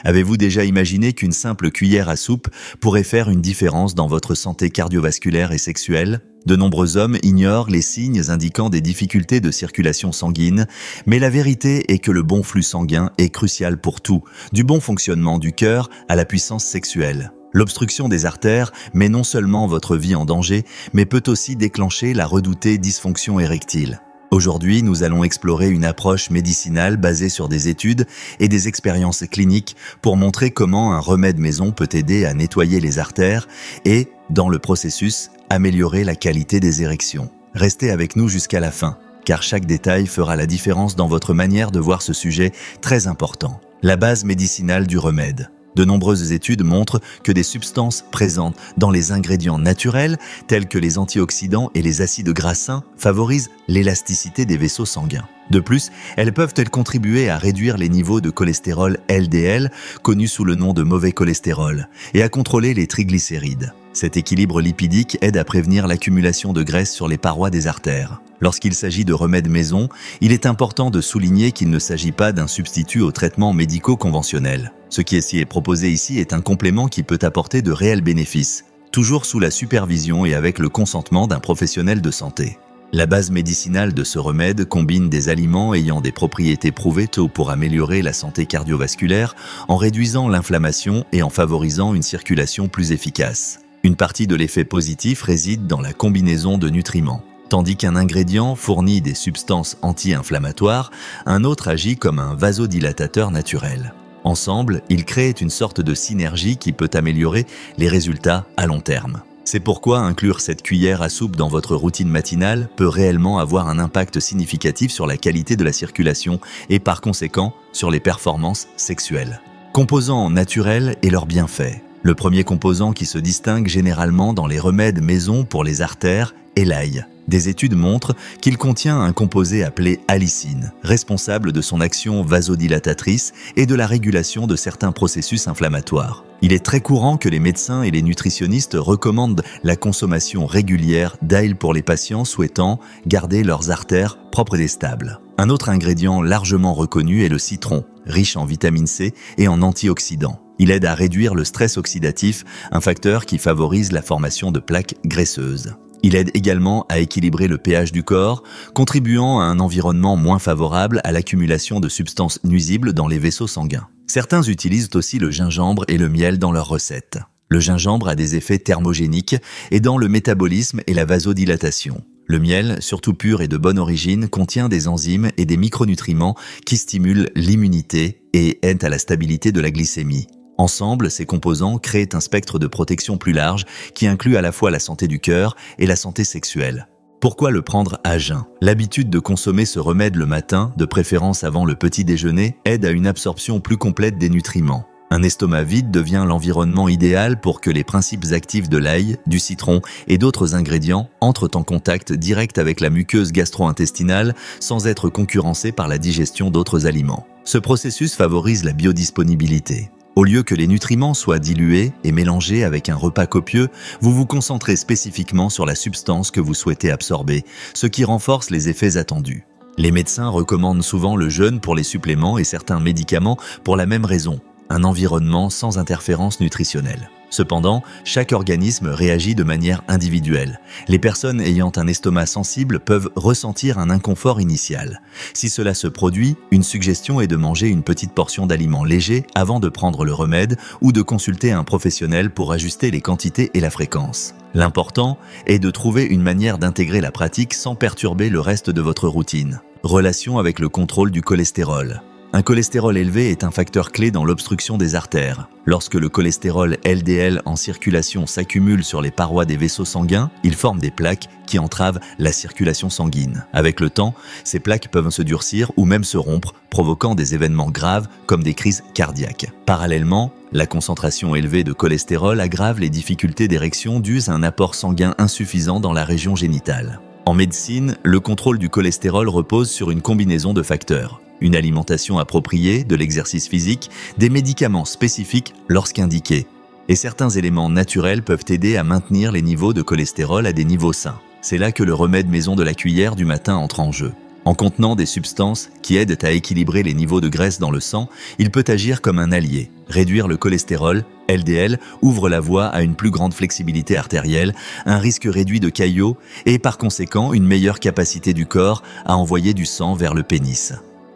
Avez-vous déjà imaginé qu'une simple cuillère à soupe pourrait faire une différence dans votre santé cardiovasculaire et sexuelle? De nombreux hommes ignorent les signes indiquant des difficultés de circulation sanguine, mais la vérité est que le bon flux sanguin est crucial pour tout, du bon fonctionnement du cœur à la puissance sexuelle. L'obstruction des artères met non seulement votre vie en danger, mais peut aussi déclencher la redoutée dysfonction érectile. Aujourd'hui, nous allons explorer une approche médicinale basée sur des études et des expériences cliniques pour montrer comment un remède maison peut aider à nettoyer les artères et, dans le processus, améliorer la qualité des érections. Restez avec nous jusqu'à la fin, car chaque détail fera la différence dans votre manière de voir ce sujet très important. La base médicinale du remède. De nombreuses études montrent que des substances présentes dans les ingrédients naturels, tels que les antioxydants et les acides gras sains, favorisent l'élasticité des vaisseaux sanguins. De plus, elles peuvent contribuer à réduire les niveaux de cholestérol LDL, connu sous le nom de mauvais cholestérol, et à contrôler les triglycérides. Cet équilibre lipidique aide à prévenir l'accumulation de graisse sur les parois des artères. Lorsqu'il s'agit de remèdes maison, il est important de souligner qu'il ne s'agit pas d'un substitut aux traitements médicaux conventionnels. Ce qui est proposé ici est un complément qui peut apporter de réels bénéfices, toujours sous la supervision et avec le consentement d'un professionnel de santé. La base médicinale de ce remède combine des aliments ayant des propriétés prouvées pour améliorer la santé cardiovasculaire en réduisant l'inflammation et en favorisant une circulation plus efficace. Une partie de l'effet positif réside dans la combinaison de nutriments. Tandis qu'un ingrédient fournit des substances anti-inflammatoires, un autre agit comme un vasodilatateur naturel. Ensemble, ils créent une sorte de synergie qui peut améliorer les résultats à long terme. C'est pourquoi inclure cette cuillère à soupe dans votre routine matinale peut réellement avoir un impact significatif sur la qualité de la circulation et par conséquent sur les performances sexuelles. Composants naturels et leurs bienfaits. Le premier composant qui se distingue généralement dans les remèdes maison pour les artères est l'ail. Des études montrent qu'il contient un composé appelé allicine, responsable de son action vasodilatatrice et de la régulation de certains processus inflammatoires. Il est très courant que les médecins et les nutritionnistes recommandent la consommation régulière d'ail pour les patients souhaitant garder leurs artères propres et stables. Un autre ingrédient largement reconnu est le citron, riche en vitamine C et en antioxydants. Il aide à réduire le stress oxydatif, un facteur qui favorise la formation de plaques graisseuses. Il aide également à équilibrer le pH du corps, contribuant à un environnement moins favorable à l'accumulation de substances nuisibles dans les vaisseaux sanguins. Certains utilisent aussi le gingembre et le miel dans leurs recettes. Le gingembre a des effets thermogéniques, aidant le métabolisme et la vasodilatation. Le miel, surtout pur et de bonne origine, contient des enzymes et des micronutriments qui stimulent l'immunité et aident à la stabilité de la glycémie. Ensemble, ces composants créent un spectre de protection plus large qui inclut à la fois la santé du cœur et la santé sexuelle. Pourquoi le prendre à jeun? L'habitude de consommer ce remède le matin, de préférence avant le petit déjeuner, aide à une absorption plus complète des nutriments. Un estomac vide devient l'environnement idéal pour que les principes actifs de l'ail, du citron et d'autres ingrédients entrent en contact direct avec la muqueuse gastro-intestinale sans être concurrencés par la digestion d'autres aliments. Ce processus favorise la biodisponibilité. Au lieu que les nutriments soient dilués et mélangés avec un repas copieux, vous vous concentrez spécifiquement sur la substance que vous souhaitez absorber, ce qui renforce les effets attendus. Les médecins recommandent souvent le jeûne pour les suppléments et certains médicaments pour la même raison, un environnement sans interférence nutritionnelle. Cependant, chaque organisme réagit de manière individuelle. Les personnes ayant un estomac sensible peuvent ressentir un inconfort initial. Si cela se produit, une suggestion est de manger une petite portion d'aliments légers avant de prendre le remède ou de consulter un professionnel pour ajuster les quantités et la fréquence. L'important est de trouver une manière d'intégrer la pratique sans perturber le reste de votre routine. Relation avec le contrôle du cholestérol. Un cholestérol élevé est un facteur clé dans l'obstruction des artères. Lorsque le cholestérol LDL en circulation s'accumule sur les parois des vaisseaux sanguins, il forme des plaques qui entravent la circulation sanguine. Avec le temps, ces plaques peuvent se durcir ou même se rompre, provoquant des événements graves comme des crises cardiaques. Parallèlement, la concentration élevée de cholestérol aggrave les difficultés d'érection dues à un apport sanguin insuffisant dans la région génitale. En médecine, le contrôle du cholestérol repose sur une combinaison de facteurs. Une alimentation appropriée, de l'exercice physique, des médicaments spécifiques lorsqu'indiqués. Et certains éléments naturels peuvent aider à maintenir les niveaux de cholestérol à des niveaux sains. C'est là que le remède maison de la cuillère du matin entre en jeu. En contenant des substances qui aident à équilibrer les niveaux de graisse dans le sang, il peut agir comme un allié, Réduire le cholestérol, LDL, ouvre la voie à une plus grande flexibilité artérielle, un risque réduit de caillots et par conséquent une meilleure capacité du corps à envoyer du sang vers le pénis.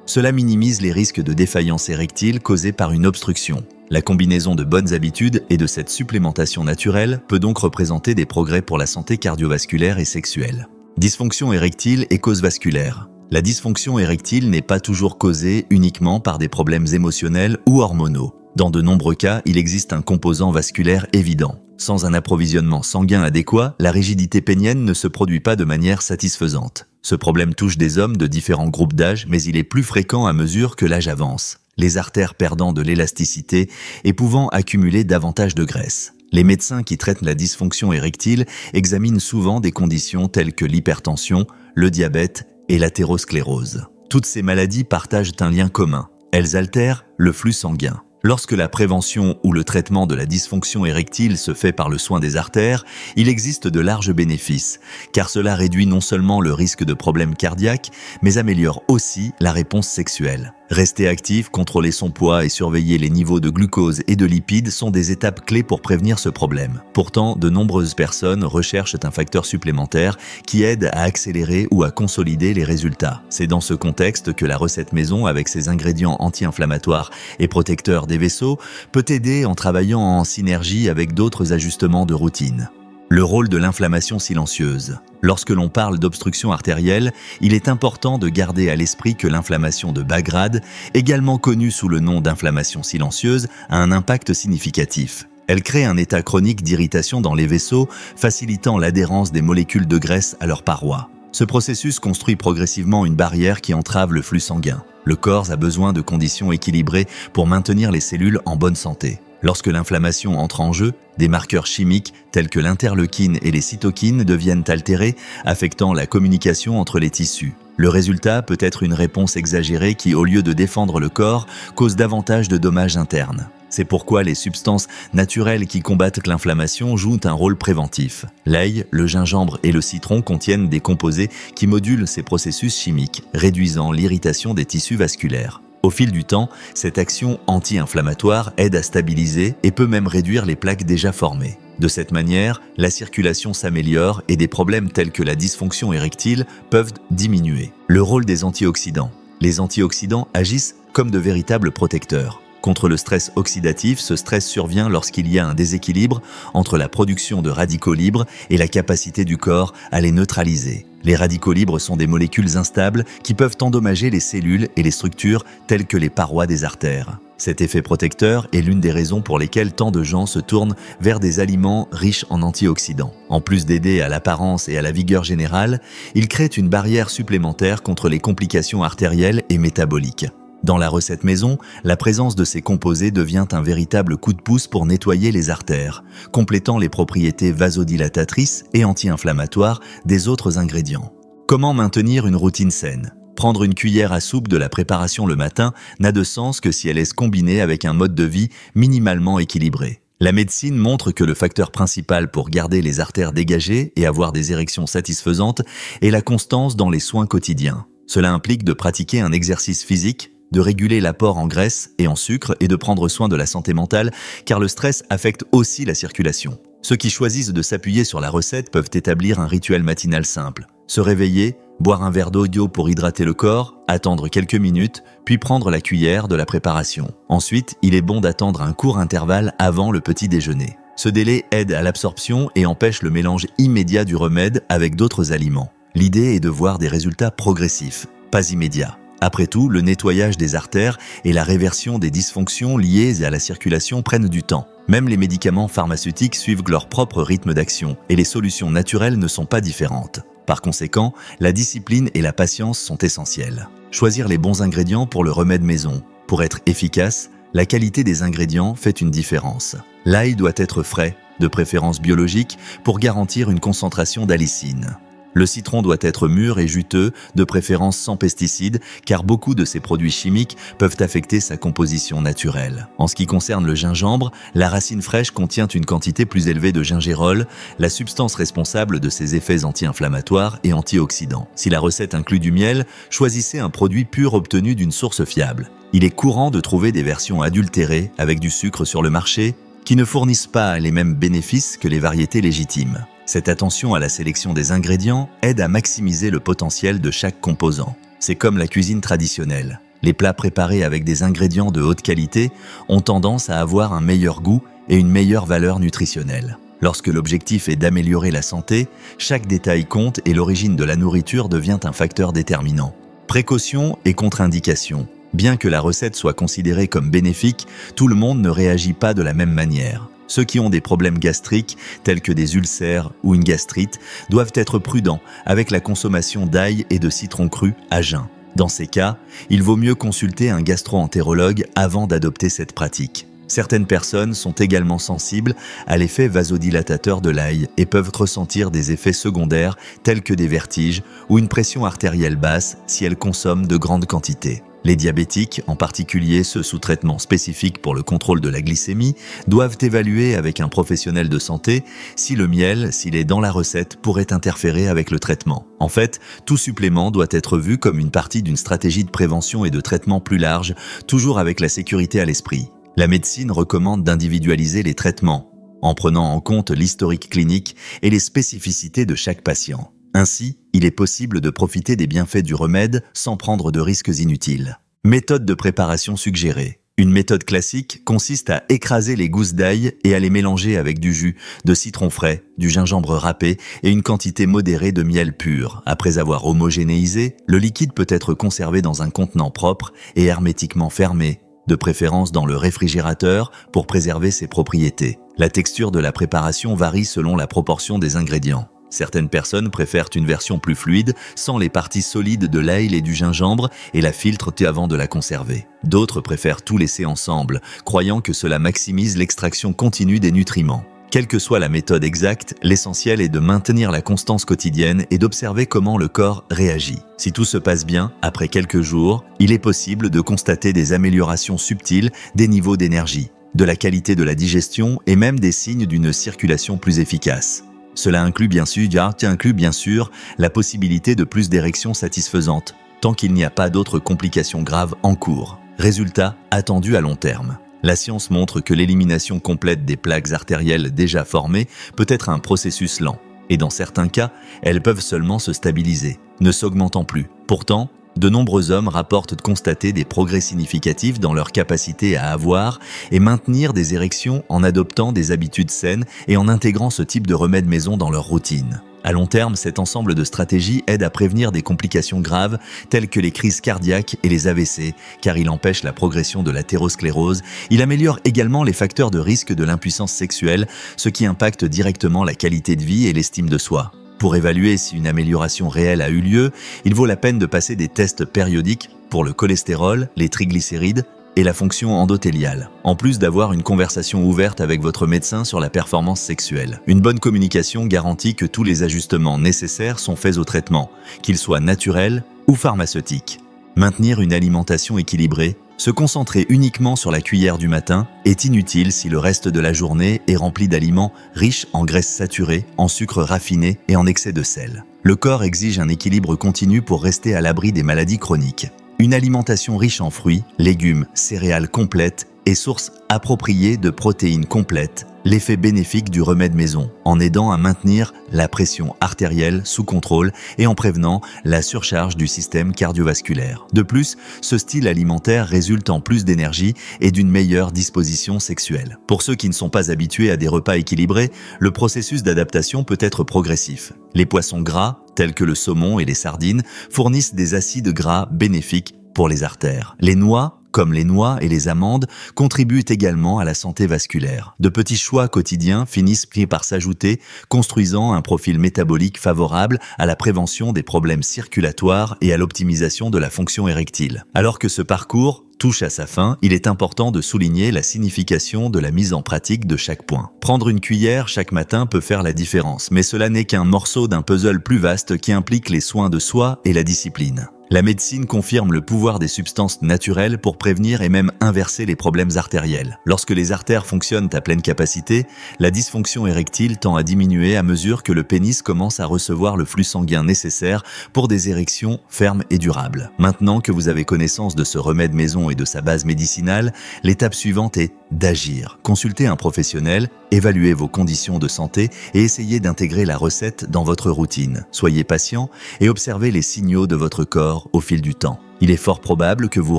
Cela minimise les risques de défaillance érectile causés par une obstruction. La combinaison de bonnes habitudes et de cette supplémentation naturelle peut donc représenter des progrès pour la santé cardiovasculaire et sexuelle. Dysfonction érectile et cause vasculaire. La dysfonction érectile n'est pas toujours causée uniquement par des problèmes émotionnels ou hormonaux. Dans de nombreux cas, il existe un composant vasculaire évident. Sans un approvisionnement sanguin adéquat, la rigidité pénienne ne se produit pas de manière satisfaisante. Ce problème touche des hommes de différents groupes d'âge, mais il est plus fréquent à mesure que l'âge avance. Les artères perdant de l'élasticité et pouvant accumuler davantage de graisse. Les médecins qui traitent la dysfonction érectile examinent souvent des conditions telles que l'hypertension, le diabète et l'athérosclérose. Toutes ces maladies partagent un lien commun. Elles altèrent le flux sanguin. Lorsque la prévention ou le traitement de la dysfonction érectile se fait par le soin des artères, il existe de larges bénéfices, car cela réduit non seulement le risque de problèmes cardiaques, mais améliore aussi la réponse sexuelle. Rester actif, contrôler son poids et surveiller les niveaux de glucose et de lipides sont des étapes clés pour prévenir ce problème. Pourtant, de nombreuses personnes recherchent un facteur supplémentaire qui aide à accélérer ou à consolider les résultats. C'est dans ce contexte que la recette maison, avec ses ingrédients anti-inflammatoires et protecteurs des vaisseaux, peut aider en travaillant en synergie avec d'autres ajustements de routine. Le rôle de l'inflammation silencieuse. Lorsque l'on parle d'obstruction artérielle, il est important de garder à l'esprit que l'inflammation de bas grade, également connue sous le nom d'inflammation silencieuse, a un impact significatif. Elle crée un état chronique d'irritation dans les vaisseaux, facilitant l'adhérence des molécules de graisse à leurs parois. Ce processus construit progressivement une barrière qui entrave le flux sanguin. Le corps a besoin de conditions équilibrées pour maintenir les cellules en bonne santé. Lorsque l'inflammation entre en jeu, des marqueurs chimiques tels que l'interleukine et les cytokines deviennent altérés, affectant la communication entre les tissus. Le résultat peut être une réponse exagérée qui, au lieu de défendre le corps, cause davantage de dommages internes. C'est pourquoi les substances naturelles qui combattent l'inflammation jouent un rôle préventif. L'ail, le gingembre et le citron contiennent des composés qui modulent ces processus chimiques, réduisant l'irritation des tissus vasculaires. Au fil du temps, cette action anti-inflammatoire aide à stabiliser et peut même réduire les plaques déjà formées. De cette manière, la circulation s'améliore et des problèmes tels que la dysfonction érectile peuvent diminuer. Le rôle des antioxydants. Les antioxydants agissent comme de véritables protecteurs. Contre le stress oxydatif, ce stress survient lorsqu'il y a un déséquilibre entre la production de radicaux libres et la capacité du corps à les neutraliser. Les radicaux libres sont des molécules instables qui peuvent endommager les cellules et les structures telles que les parois des artères. Cet effet protecteur est l'une des raisons pour lesquelles tant de gens se tournent vers des aliments riches en antioxydants. En plus d'aider à l'apparence et à la vigueur générale, ils créent une barrière supplémentaire contre les complications artérielles et métaboliques. Dans la recette maison, la présence de ces composés devient un véritable coup de pouce pour nettoyer les artères, complétant les propriétés vasodilatatrices et anti-inflammatoires des autres ingrédients. Comment maintenir une routine saine ? Prendre une cuillère à soupe de la préparation le matin n'a de sens que si elle est combinée avec un mode de vie minimalement équilibré. La médecine montre que le facteur principal pour garder les artères dégagées et avoir des érections satisfaisantes est la constance dans les soins quotidiens. Cela implique de pratiquer un exercice physique, de réguler l'apport en graisse et en sucre et de prendre soin de la santé mentale, car le stress affecte aussi la circulation. Ceux qui choisissent de s'appuyer sur la recette peuvent établir un rituel matinal simple. Se réveiller, boire un verre d'eau pour hydrater le corps, attendre quelques minutes, puis prendre la cuillère de la préparation. Ensuite, il est bon d'attendre un court intervalle avant le petit déjeuner. Ce délai aide à l'absorption et empêche le mélange immédiat du remède avec d'autres aliments. L'idée est de voir des résultats progressifs, pas immédiats. Après tout, le nettoyage des artères et la réversion des dysfonctions liées à la circulation prennent du temps. Même les médicaments pharmaceutiques suivent leur propre rythme d'action et les solutions naturelles ne sont pas différentes. Par conséquent, la discipline et la patience sont essentielles. Choisir les bons ingrédients pour le remède maison. Pour être efficace, la qualité des ingrédients fait une différence. L'ail doit être frais, de préférence biologique, pour garantir une concentration d'allicine. Le citron doit être mûr et juteux, de préférence sans pesticides, car beaucoup de ces produits chimiques peuvent affecter sa composition naturelle. En ce qui concerne le gingembre, la racine fraîche contient une quantité plus élevée de gingérol, la substance responsable de ses effets anti-inflammatoires et antioxydants. Si la recette inclut du miel, choisissez un produit pur obtenu d'une source fiable. Il est courant de trouver des versions adultérées avec du sucre sur le marché qui ne fournissent pas les mêmes bénéfices que les variétés légitimes. Cette attention à la sélection des ingrédients aide à maximiser le potentiel de chaque composant. C'est comme la cuisine traditionnelle. Les plats préparés avec des ingrédients de haute qualité ont tendance à avoir un meilleur goût et une meilleure valeur nutritionnelle. Lorsque l'objectif est d'améliorer la santé, chaque détail compte et l'origine de la nourriture devient un facteur déterminant. Précaution et contre-indication. Bien que la recette soit considérée comme bénéfique, tout le monde ne réagit pas de la même manière. Ceux qui ont des problèmes gastriques, tels que des ulcères ou une gastrite, doivent être prudents avec la consommation d'ail et de citron cru à jeun. Dans ces cas, il vaut mieux consulter un gastro-entérologue avant d'adopter cette pratique. Certaines personnes sont également sensibles à l'effet vasodilatateur de l'ail et peuvent ressentir des effets secondaires tels que des vertiges ou une pression artérielle basse si elles consomment de grandes quantités. Les diabétiques, en particulier ceux sous traitement spécifique pour le contrôle de la glycémie, doivent évaluer avec un professionnel de santé si le miel, s'il est dans la recette, pourrait interférer avec le traitement. En fait, tout supplément doit être vu comme une partie d'une stratégie de prévention et de traitement plus large, toujours avec la sécurité à l'esprit. La médecine recommande d'individualiser les traitements, en prenant en compte l'historique clinique et les spécificités de chaque patient. Ainsi, il est possible de profiter des bienfaits du remède sans prendre de risques inutiles. Méthode de préparation suggérée. Une méthode classique consiste à écraser les gousses d'ail et à les mélanger avec du jus de citron frais, du gingembre râpé et une quantité modérée de miel pur. Après avoir homogénéisé, le liquide peut être conservé dans un contenant propre et hermétiquement fermé, de préférence dans le réfrigérateur pour préserver ses propriétés. La texture de la préparation varie selon la proportion des ingrédients. Certaines personnes préfèrent une version plus fluide, sans les parties solides de l'ail et du gingembre, et la filtrent avant de la conserver. D'autres préfèrent tout laisser ensemble, croyant que cela maximise l'extraction continue des nutriments. Quelle que soit la méthode exacte, l'essentiel est de maintenir la constance quotidienne et d'observer comment le corps réagit. Si tout se passe bien, après quelques jours, il est possible de constater des améliorations subtiles des niveaux d'énergie, de la qualité de la digestion et même des signes d'une circulation plus efficace. Cela inclut bien sûr la possibilité de plus d'érections satisfaisantes, tant qu'il n'y a pas d'autres complications graves en cours. Résultat attendu à long terme. La science montre que l'élimination complète des plaques artérielles déjà formées peut être un processus lent, et dans certains cas, elles peuvent seulement se stabiliser, ne s'augmentant plus. Pourtant, de nombreux hommes rapportent constater des progrès significatifs dans leur capacité à avoir et maintenir des érections en adoptant des habitudes saines et en intégrant ce type de remède maison dans leur routine. À long terme, cet ensemble de stratégies aide à prévenir des complications graves telles que les crises cardiaques et les AVC, car il empêche la progression de l'athérosclérose. Il améliore également les facteurs de risque de l'impuissance sexuelle, ce qui impacte directement la qualité de vie et l'estime de soi. Pour évaluer si une amélioration réelle a eu lieu, il vaut la peine de passer des tests périodiques pour le cholestérol, les triglycérides et la fonction endothéliale, en plus d'avoir une conversation ouverte avec votre médecin sur la performance sexuelle. Une bonne communication garantit que tous les ajustements nécessaires sont faits au traitement, qu'ils soient naturels ou pharmaceutiques. Maintenir une alimentation équilibrée, se concentrer uniquement sur la cuillère du matin est inutile si le reste de la journée est rempli d'aliments riches en graisses saturées, en sucre raffiné et en excès de sel. Le corps exige un équilibre continu pour rester à l'abri des maladies chroniques. Une alimentation riche en fruits, légumes, céréales complètes et source appropriée de protéines complètes, l'effet bénéfique du remède maison, en aidant à maintenir la pression artérielle sous contrôle et en prévenant la surcharge du système cardiovasculaire. De plus, ce style alimentaire résulte en plus d'énergie et d'une meilleure disposition sexuelle. Pour ceux qui ne sont pas habitués à des repas équilibrés, le processus d'adaptation peut être progressif. Les poissons gras, tels que le saumon et les sardines, fournissent des acides gras bénéfiques pour les artères. Les noix, comme les noix et les amandes, contribuent également à la santé vasculaire. De petits choix quotidiens finissent par s'ajouter, construisant un profil métabolique favorable à la prévention des problèmes circulatoires et à l'optimisation de la fonction érectile. Alors que ce parcours touche à sa fin, il est important de souligner la signification de la mise en pratique de chaque point. Prendre une cuillère chaque matin peut faire la différence, mais cela n'est qu'un morceau d'un puzzle plus vaste qui implique les soins de soi et la discipline. La médecine confirme le pouvoir des substances naturelles pour prévenir et même inverser les problèmes artériels. Lorsque les artères fonctionnent à pleine capacité, la dysfonction érectile tend à diminuer à mesure que le pénis commence à recevoir le flux sanguin nécessaire pour des érections fermes et durables. Maintenant que vous avez connaissance de ce remède maison et de sa base médicinale, l'étape suivante est d'agir. Consultez un professionnel, évaluez vos conditions de santé et essayez d'intégrer la recette dans votre routine. Soyez patient et observez les signaux de votre corps au fil du temps. Il est fort probable que vous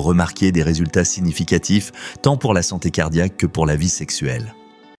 remarquiez des résultats significatifs tant pour la santé cardiaque que pour la vie sexuelle.